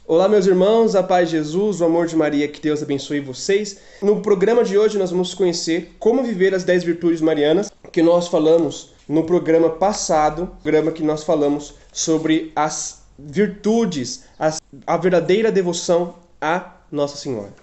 Olá, meus irmãos, a paz de Jesus, o amor de Maria, que Deus abençoe vocês. No programa de hoje nós vamos conhecer como viver as 10 virtudes marianas, que nós falamos no programa passado, programa que nós falamos sobre as virtudes, a verdadeira devoção a Nossa Senhora.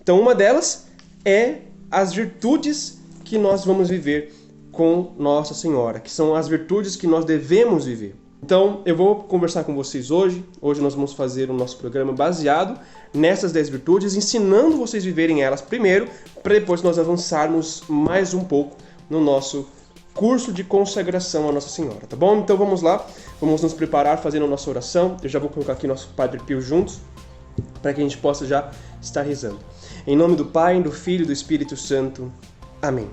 Então, uma delas é as virtudes que nós vamos viver com Nossa Senhora, que são as virtudes que nós devemos viver. Então, eu vou conversar com vocês hoje. Hoje nós vamos fazer o nosso programa baseado nessas 10 virtudes, ensinando vocês a viverem elas primeiro, para depois nós avançarmos mais um pouco no nosso curso de consagração a Nossa Senhora, tá bom? Então vamos lá, vamos nos preparar fazendo a nossa oração. Eu já vou colocar aqui nosso Padre Pio juntos, para que a gente possa já estar rezando. Em nome do Pai, do Filho e do Espírito Santo. Amém.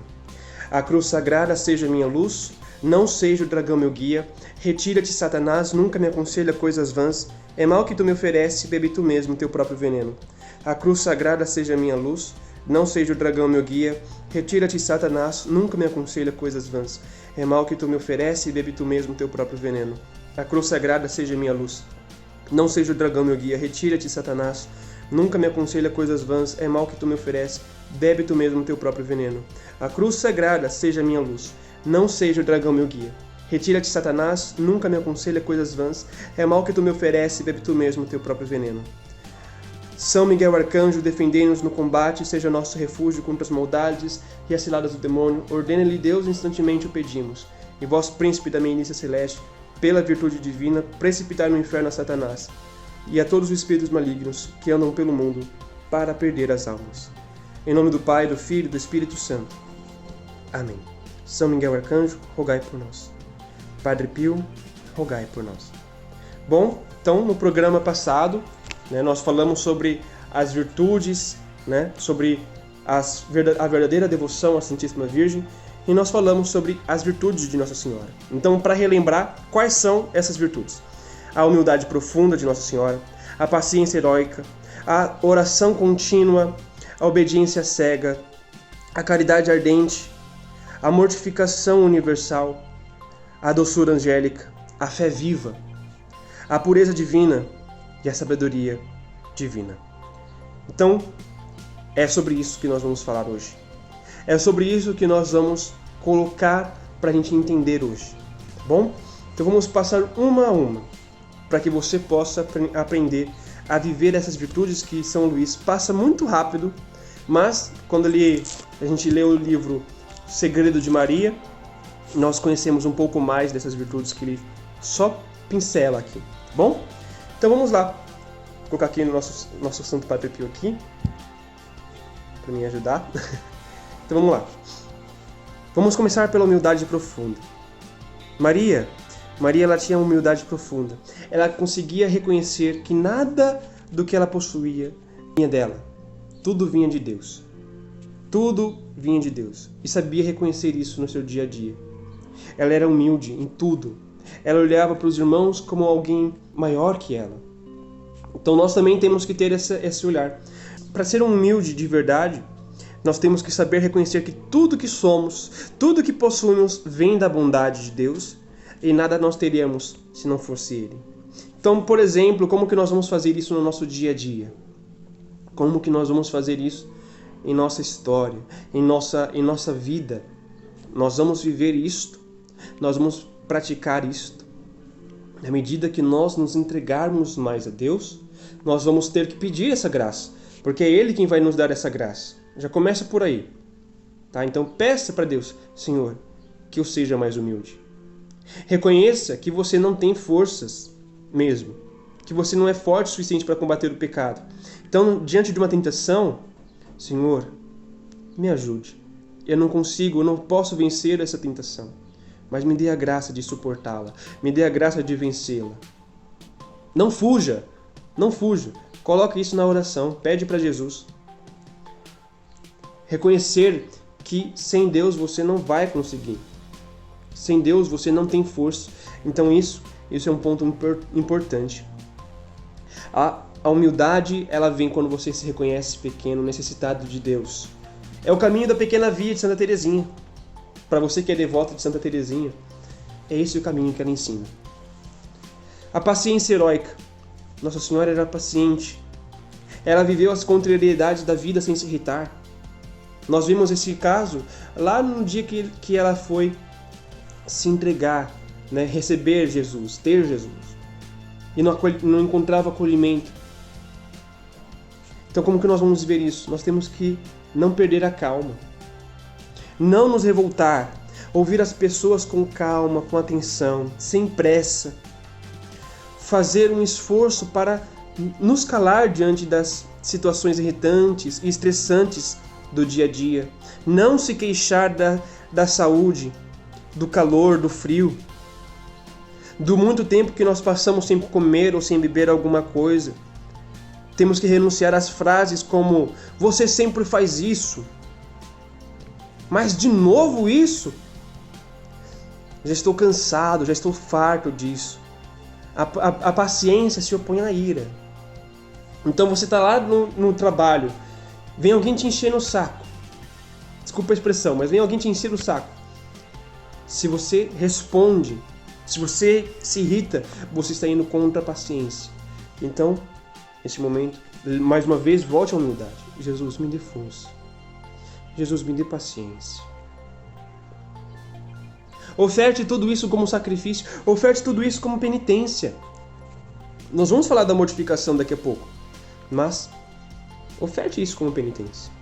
A cruz sagrada seja minha luz, não seja o dragão meu guia. Retira-te, Satanás, nunca me aconselha coisas vãs. É mal que tu me oferece, bebe tu mesmo teu próprio veneno. A cruz sagrada seja minha luz, não seja o dragão meu guia. Retira-te, Satanás, nunca me aconselha coisas vãs. É mal que tu me oferece, bebe tu mesmo teu próprio veneno. A cruz sagrada seja minha luz, não seja o dragão meu guia. Retira-te, Satanás, nunca me aconselha coisas vãs. É mal que tu me oferece, bebe tu mesmo teu próprio veneno. A cruz sagrada seja minha luz, não seja o dragão meu guia. Retira-te, Satanás, nunca me aconselha coisas vãs. É mal que tu me oferece, bebe tu mesmo teu próprio veneno. São Miguel Arcanjo, defendei-nos no combate, seja nosso refúgio contra as maldades e as ciladas do demônio. Ordene-lhe Deus, instantemente o pedimos. E vós, príncipe da milícia celeste, pela virtude divina, precipitai no inferno a Satanás e a todos os espíritos malignos que andam pelo mundo para perder as almas. Em nome do Pai, do Filho e do Espírito Santo. Amém. São Miguel Arcanjo, rogai por nós. Padre Pio, rogai por nós. Bom, então no programa passado, nós falamos sobre as virtudes, sobre a verdadeira devoção à Santíssima Virgem, e nós falamos sobre as virtudes de Nossa Senhora. Então, para relembrar, quais são essas virtudes? A humildade profunda de Nossa Senhora, a paciência heróica, a oração contínua, a obediência cega, a caridade ardente, a mortificação universal, a doçura angélica, a fé viva, a pureza divina e a sabedoria divina. Então, é sobre isso que nós vamos falar hoje. É sobre isso que nós vamos colocar para a gente entender hoje, tá bom? Então vamos passar uma a uma, para que você possa aprender a viver essas virtudes que São Luís passa muito rápido, mas quando a gente lê o livro Segredo de Maria, nós conhecemos um pouco mais dessas virtudes que ele só pincela aqui, tá bom? Então vamos lá, vou colocar aqui no nosso Santo Padre Pio aqui, para me ajudar. Então vamos lá. Vamos começar pela humildade profunda. Maria, ela tinha uma humildade profunda. Ela conseguia reconhecer que nada do que ela possuía vinha dela. Tudo vinha de Deus. Tudo vinha de Deus. E sabia reconhecer isso no seu dia a dia. Ela era humilde em tudo. Ela olhava para os irmãos como alguém maior que ela. Então nós também temos que ter esse olhar. Para ser humilde de verdade, nós temos que saber reconhecer que tudo que somos, tudo que possuímos vem da bondade de Deus e nada nós teríamos se não fosse Ele. Então, por exemplo, como que nós vamos fazer isso no nosso dia a dia? Como que nós vamos fazer isso em nossa história, em nossa vida? Nós vamos viver isto, nós vamos praticar isto. Na medida que nós nos entregarmos mais a Deus, nós vamos ter que pedir essa graça, porque é Ele quem vai nos dar essa graça. Já começa por aí, tá? Então peça para Deus, Senhor, que eu seja mais humilde. Reconheça que você não tem forças mesmo, que você não é forte o suficiente para combater o pecado. Então, diante de uma tentação, Senhor, me ajude. Eu não posso vencer essa tentação, mas me dê a graça de suportá-la, me dê a graça de vencê-la. Não fuja, não fuja. Coloque isso na oração, pede para Jesus. Reconhecer que sem Deus você não vai conseguir. Sem Deus você não tem força. Então isso é um ponto importante. A humildade, ela vem quando você se reconhece pequeno, necessitado de Deus. É o caminho da pequena via de Santa Teresinha. Para você que é devoto de Santa Teresinha, é esse o caminho que ela ensina. A paciência heróica. Nossa Senhora era paciente. Ela viveu as contrariedades da vida sem se irritar. Nós vimos esse caso lá no dia que ela foi se entregar, né? Receber Jesus, ter Jesus. E não encontrava acolhimento. Então como que nós vamos ver isso? Nós temos que não perder a calma. Não nos revoltar. Ouvir as pessoas com calma, com atenção, sem pressa. Fazer um esforço para nos calar diante das situações irritantes e estressantes do dia a dia. Não se queixar da saúde, do calor, do frio, do muito tempo que nós passamos sem comer ou sem beber alguma coisa. Temos que renunciar às frases como: você sempre faz isso. Mas de novo isso? Já estou cansado, já estou farto disso. A paciência se opõe à ira. Então você está lá no trabalho, vem alguém te encher no saco. Desculpa a expressão, mas vem alguém te encher o saco. Se você responde, se você se irrita, você está indo contra a paciência. Então, nesse momento, mais uma vez, volte à humildade. Jesus, me dê força. Jesus, me dê paciência. Oferte tudo isso como sacrifício. Oferte tudo isso como penitência. Nós vamos falar da mortificação daqui a pouco. Mas, oferte isso como penitência.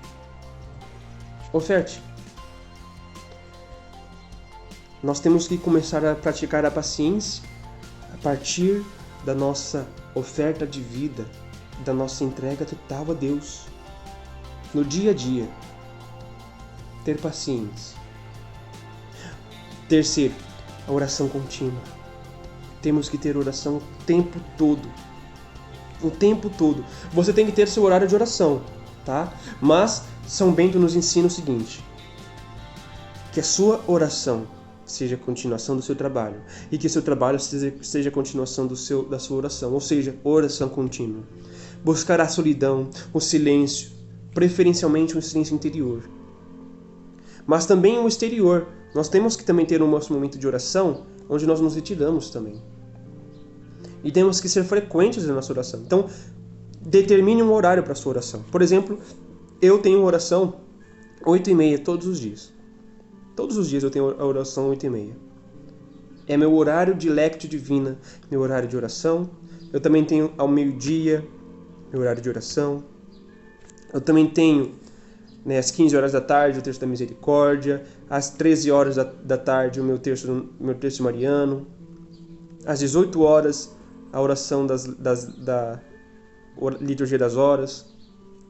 Oferte. Nós temos que começar a praticar a paciência a partir da nossa oferta de vida, da nossa entrega total a Deus. No dia a dia. Ter paciência. Terceiro, a oração contínua. Temos que ter oração o tempo todo. O tempo todo. Você tem que ter seu horário de oração, tá? Mas São Bento nos ensina o seguinte: que a sua oração seja a continuação do seu trabalho e que seu trabalho seja a continuação da sua oração, ou seja, oração contínua. Buscar a solidão, o silêncio, preferencialmente um silêncio interior. Mas também o exterior. Nós temos que também ter um nosso momento de oração onde nós nos retiramos também. E temos que ser frequentes na nossa oração. Então, determine um horário para a sua oração. Por exemplo, eu tenho oração 8h30 todos os dias. Todos os dias eu tenho a oração 8h30. É meu horário de lectio divina, meu horário de oração. Eu também tenho ao meio-dia, meu horário de oração. Eu também tenho, às 15 horas da tarde, o terço da misericórdia. Às 13 horas da tarde, o meu terço mariano. Às 18 horas, a oração da liturgia das horas.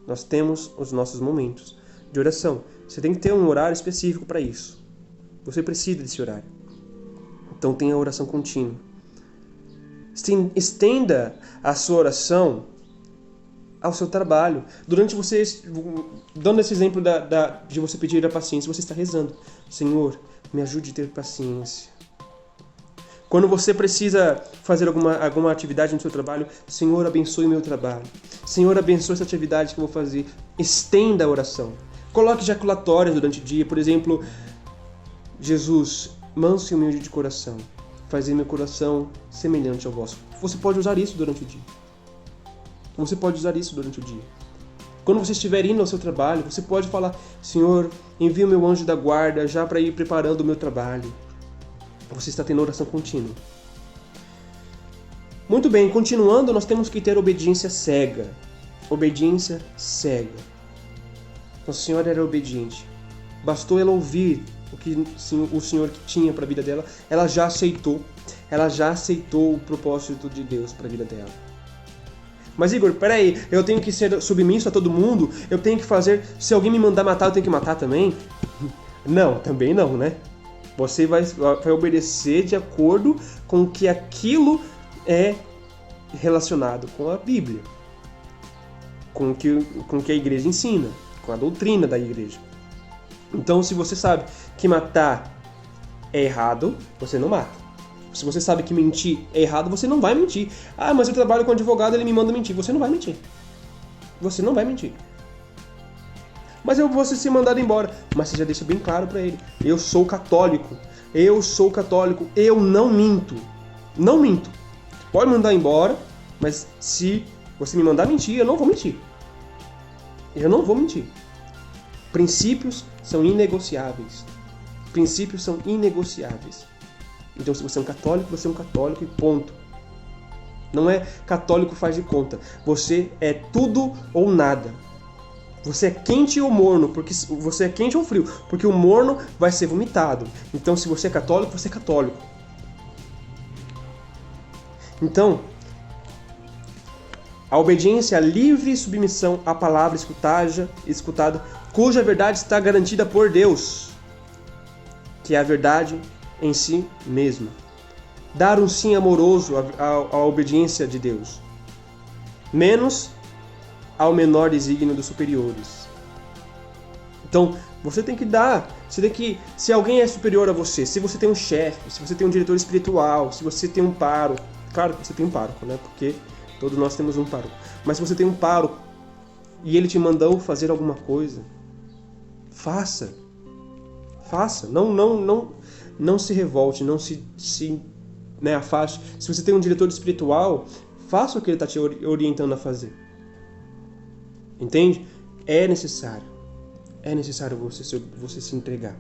Nós temos os nossos momentos de oração. Você tem que ter um horário específico para isso. Você precisa desse horário. Então tenha a oração contínua. Estenda a sua oração ao seu trabalho. Durante você, dando esse exemplo de você pedir a paciência, você está rezando: Senhor, me ajude a ter paciência. Quando você precisa fazer alguma atividade no seu trabalho, Senhor, abençoe o meu trabalho. Senhor, abençoe essa atividade que eu vou fazer. Estenda a oração. Coloque jaculatórias durante o dia. Por exemplo, Jesus, manso e humilde de coração, fazei meu coração semelhante ao vosso. Você pode usar isso durante o dia. Você pode usar isso durante o dia. Quando você estiver indo ao seu trabalho, você pode falar: Senhor, envia o meu anjo da guarda já para ir preparando o meu trabalho. Você está tendo oração contínua. Muito bem, continuando, nós temos que ter obediência cega. Obediência cega. Nossa Senhora era obediente. Bastou ela ouvir o que o Senhor tinha para a vida dela, ela já aceitou. Ela já aceitou o propósito de Deus para a vida dela. Mas Igor, peraí, eu tenho que ser submisso a todo mundo? Eu tenho que fazer... Se alguém me mandar matar, eu tenho que matar também? Não, também não, né? Você vai obedecer de acordo com que aquilo é relacionado com a Bíblia. Com o que a igreja ensina. Com a doutrina da igreja. Então, se você sabe que matar é errado, você não mata. Se você sabe que mentir é errado, você não vai mentir. Ah, mas eu trabalho com advogado, ele me manda mentir. Você não vai mentir. Você não vai mentir. Mas eu vou ser mandado embora. Mas você já deixa bem claro para ele: eu sou católico. Eu sou católico. Eu não minto. Não minto. Pode mandar embora, Mas se você me mandar mentir, eu não vou mentir. Eu não vou mentir. Princípios são inegociáveis. Princípios são inegociáveis. Então, se você é um católico, você é um católico e ponto. Não é católico faz de conta. Você é tudo ou nada. Você é quente ou morno, porque você é quente ou frio, porque o morno vai ser vomitado. Então, se você é católico, você é católico. Então, a obediência, a livre submissão à palavra escutada, cuja verdade está garantida por Deus, que é a verdade em si mesma. Dar um sim amoroso à obediência de Deus, menos ao menor desígnio dos superiores. Então, você tem que dar, se alguém é superior a você, se você tem um chefe, se você tem um diretor espiritual, se você tem um pároco, claro que você tem um pároco, né? Porque todos nós temos um pároco. Mas se você tem um pároco e ele te mandou fazer alguma coisa, faça. Faça. Não se revolte, não se afaste. Se você tem um diretor espiritual, faça o que ele está te orientando a fazer. Entende? É necessário você se entregar.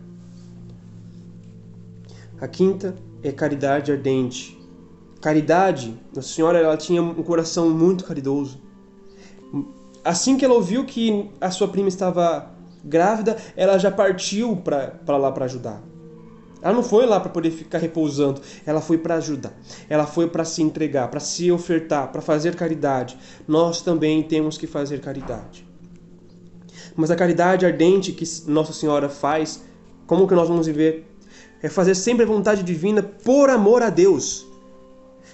A quinta é caridade ardente. Caridade, Nossa Senhora, ela tinha um coração muito caridoso. Assim que ela ouviu que a sua prima estava grávida, ela já partiu para lá para ajudar. Ela não foi lá para poder ficar repousando, ela foi para ajudar. Ela foi para se entregar, para se ofertar, para fazer caridade. Nós também temos que fazer caridade. Mas a caridade ardente que Nossa Senhora faz, como que nós vamos viver? É fazer sempre a vontade divina por amor a Deus.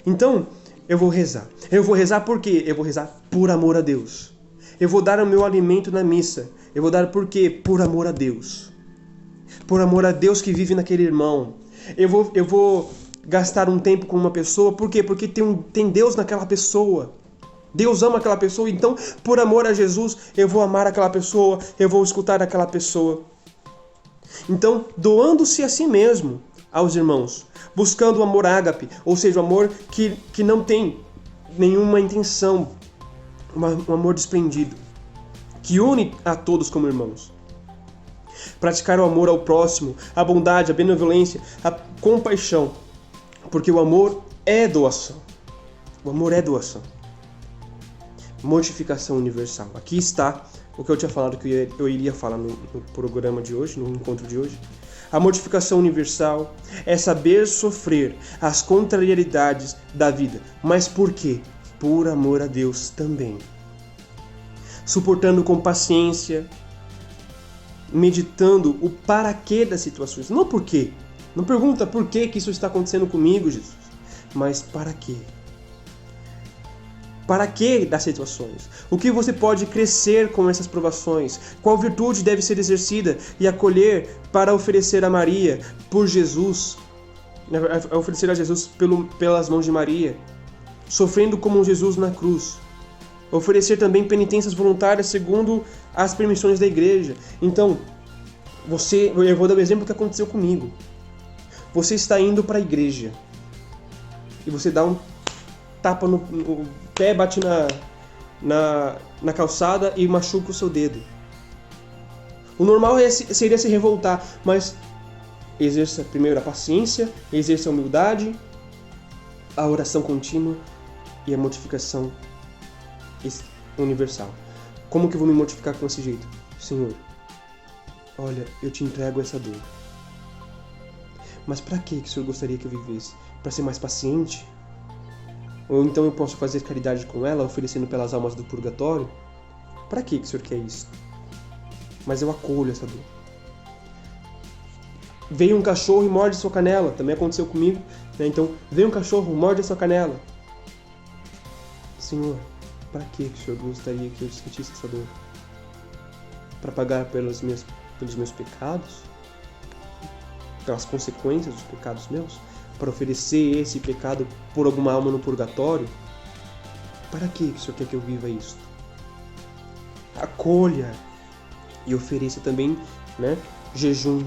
Então, eu vou rezar. Eu vou rezar por quê? Eu vou rezar por amor a Deus. Eu vou dar o meu alimento na missa. Eu vou dar por quê? Por amor a Deus. Por amor a Deus que vive naquele irmão. Eu vou gastar um tempo com uma pessoa. Por quê? Porque tem Deus naquela pessoa. Deus ama aquela pessoa. Então, por amor a Jesus, eu vou amar aquela pessoa. Eu vou escutar aquela pessoa. Então, doando-se a si mesmo aos irmãos, buscando o amor ágape, ou seja, o amor que não tem nenhuma intenção, um amor desprendido, que une a todos como irmãos. Praticar o amor ao próximo, a bondade, a benevolência, a compaixão, porque o amor é doação. O amor é doação. Mortificação universal. Aqui está o que eu tinha falado que eu iria falar no programa de hoje, no encontro de hoje. A mortificação universal é saber sofrer as contrariedades da vida. Mas por quê? Por amor a Deus também. Suportando com paciência, meditando o para quê das situações. Não por quê. Não pergunta por que isso está acontecendo comigo, Jesus. Mas para quê? Para que das situações? O que você pode crescer com essas provações? Qual virtude deve ser exercida e acolher para oferecer a Maria por Jesus? Oferecer a Jesus pelas mãos de Maria, sofrendo como Jesus na cruz. Oferecer também penitências voluntárias segundo as permissões da igreja. Então, eu vou dar o exemplo que aconteceu comigo. Você está indo para a igreja e você dá um tapa no pé, bate na calçada e machuca o seu dedo. O normal seria se revoltar, mas exerça primeiro a paciência, exerça a humildade, a oração contínua e a mortificação universal. Como que eu vou me mortificar com esse jeito? Senhor, olha, eu te entrego essa dor. Mas para que o Senhor gostaria que eu vivesse? Para ser mais paciente? Ou então eu posso fazer caridade com ela, oferecendo pelas almas do purgatório? Para que o Senhor quer isso? Mas eu acolho essa dor. Veio um cachorro e morde sua canela. Também aconteceu comigo. Né? Então, veio um cachorro, morde a sua canela. Senhor, para que o Senhor gostaria que eu sentisse essa dor? Para pagar pelos meus pecados? Pelas consequências dos pecados meus? Para oferecer esse pecado por alguma alma no purgatório? Para que o Senhor quer que eu viva isso? Acolha e ofereça também, né, jejum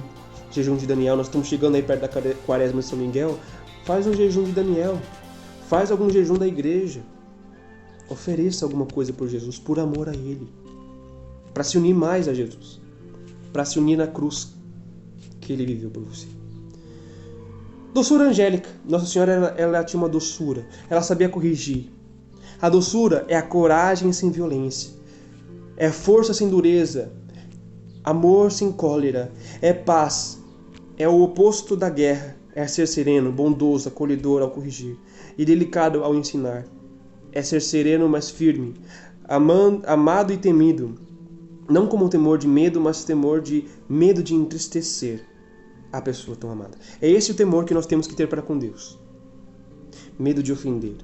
de Daniel. Nós estamos chegando aí perto da quaresma de São Miguel. Faz um jejum de Daniel. Faz algum jejum da igreja. Ofereça alguma coisa por Jesus, por amor a Ele, para se unir mais a Jesus, para se unir na cruz que Ele viveu por você. Doçura angélica. Nossa Senhora, ela tinha uma doçura. Ela sabia corrigir. A doçura é a coragem sem violência. É força sem dureza. Amor sem cólera. É paz. É o oposto da guerra. É ser sereno, bondoso, acolhedor ao corrigir. E delicado ao ensinar. É ser sereno, mas firme. Amado e temido. Não como temor de medo, mas temor de medo de entristecer a pessoa tão amada. É esse o temor que nós temos que ter para com Deus. Medo de ofender.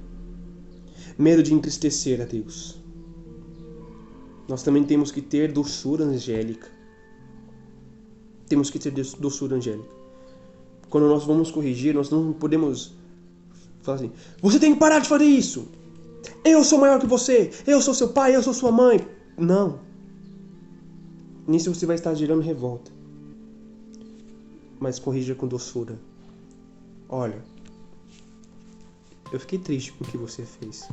Medo de entristecer a Deus. Nós também temos que ter doçura angélica. Temos que ter doçura angélica. Quando nós vamos corrigir, nós não podemos falar assim: você tem que parar de fazer isso. Eu sou maior que você. Eu sou seu pai, eu sou sua mãe. Não. Nisso você vai estar gerando revolta. Mas corrija com doçura. Olha, eu fiquei triste com o que você fez.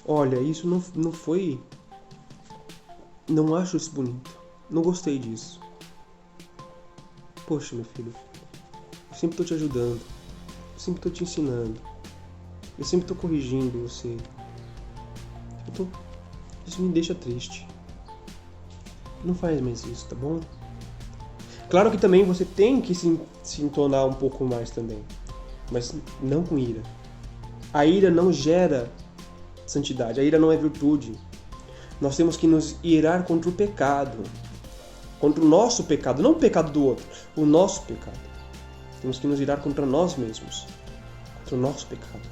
Olha, isso não foi... Não acho isso bonito. Não gostei disso. Poxa, meu filho, eu sempre estou te ajudando. Eu sempre estou te ensinando. Eu sempre estou corrigindo você. Isso me deixa triste. Não faz mais isso, tá bom? Claro que também você tem que se entonar um pouco mais também. Mas não com ira. A ira não gera santidade. A ira não é virtude. Nós temos que nos irar contra o pecado. Contra o nosso pecado. Não o pecado do outro. O nosso pecado. Temos que nos irar contra nós mesmos. Contra o nosso pecado.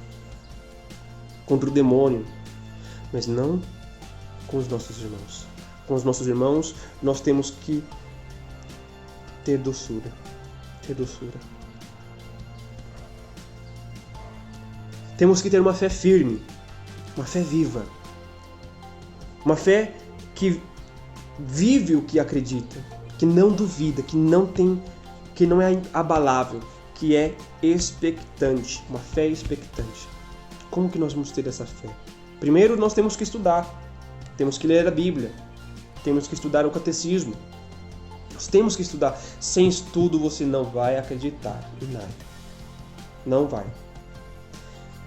Contra o demônio. Mas não com os nossos irmãos. Com os nossos irmãos, nós temos que ter doçura. Ter doçura. Temos que ter uma fé firme. Uma fé viva. Uma fé que vive o que acredita. Que não duvida. Que não é abalável. Que é expectante. Uma fé expectante. Como que nós vamos ter essa fé? Primeiro, nós temos que estudar. Temos que ler a Bíblia. Temos que estudar o catecismo. Nós temos que estudar. Sem estudo você não vai acreditar em nada. Não vai.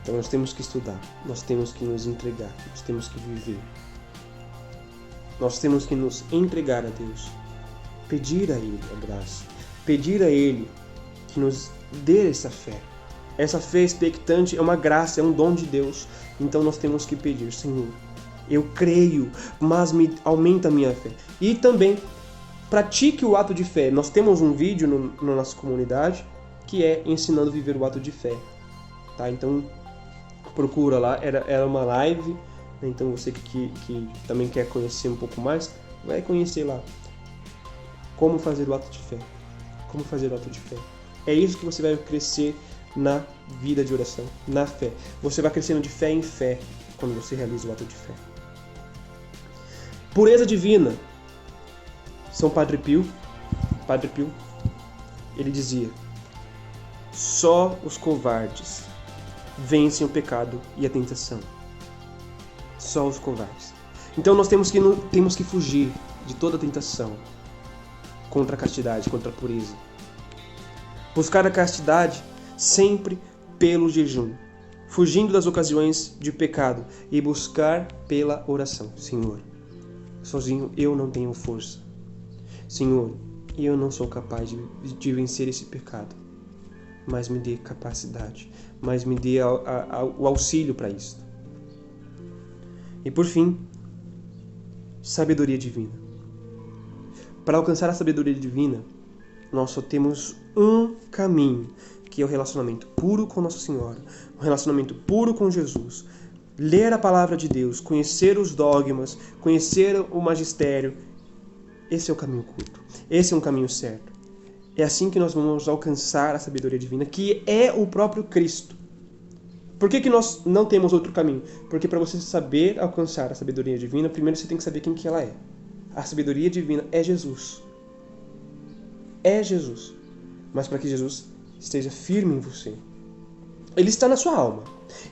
Então nós temos que estudar. Nós temos que nos entregar. Nós temos que viver. Nós temos que nos entregar a Deus. Pedir a Ele a graça. Pedir a Ele que nos dê essa fé. Essa fé expectante é uma graça, é um dom de Deus. Então nós temos que pedir: Senhor, eu creio, mas aumenta a minha fé. E também pratique o ato de fé. Nós temos um vídeo na nossa comunidade que é ensinando a viver o ato de fé. Tá? Então procura lá, era uma live. Então você que também quer conhecer um pouco mais, vai conhecer lá. Como fazer o ato de fé. Como fazer o ato de fé. É isso que você vai crescer na vida de oração, na fé. Você vai crescendo de fé em fé quando você realiza o ato de fé. Pureza divina. São Padre Pio, ele dizia: só os covardes vencem o pecado e a tentação. Só os covardes. Então nós temos que fugir de toda tentação contra a castidade, contra a pureza. Buscar a castidade sempre pelo jejum, fugindo das ocasiões de pecado e buscar pela oração. Senhor, sozinho eu não tenho força. Senhor, eu não sou capaz de vencer esse pecado, mas me dê capacidade, mas me dê o auxílio para isso. E por fim, sabedoria divina. Para alcançar a sabedoria divina, nós só temos um caminho, que é o relacionamento puro com Nossa Senhora, um relacionamento puro com Jesus. Ler a palavra de Deus, conhecer os dogmas, conhecer o magistério. Esse é o caminho curto. Esse é um caminho certo. É assim que nós vamos alcançar a sabedoria divina, que é o próprio Cristo. Por que nós não temos outro caminho? Porque para você saber alcançar a sabedoria divina, primeiro você tem que saber quem que ela é. A sabedoria divina é Jesus. É Jesus. Mas para que Jesus esteja firme em você, Ele está na sua alma.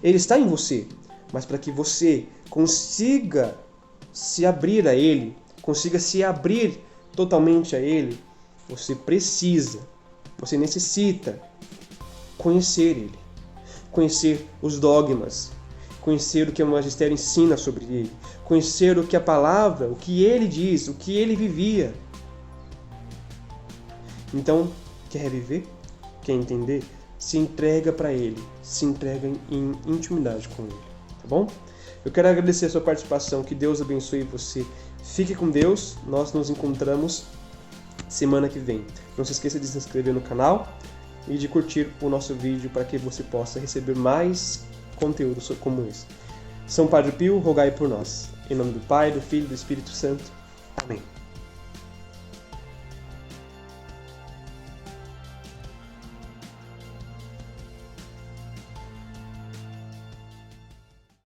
Ele está em você. Mas para que você consiga se abrir a Ele, consiga se abrir totalmente a Ele, você necessita conhecer Ele, conhecer os dogmas, conhecer o que o magistério ensina sobre Ele, conhecer o que a palavra, o que Ele diz, o que Ele vivia. Então, quer viver? Quer entender? Se entrega para Ele, se entrega em intimidade com Ele, tá bom? Eu quero agradecer a sua participação, que Deus abençoe você. Fique com Deus, nós nos encontramos semana que vem. Não se esqueça de se inscrever no canal e de curtir o nosso vídeo para que você possa receber mais conteúdo como esse. São Padre Pio, rogai por nós. Em nome do Pai, do Filho e do Espírito Santo. Amém.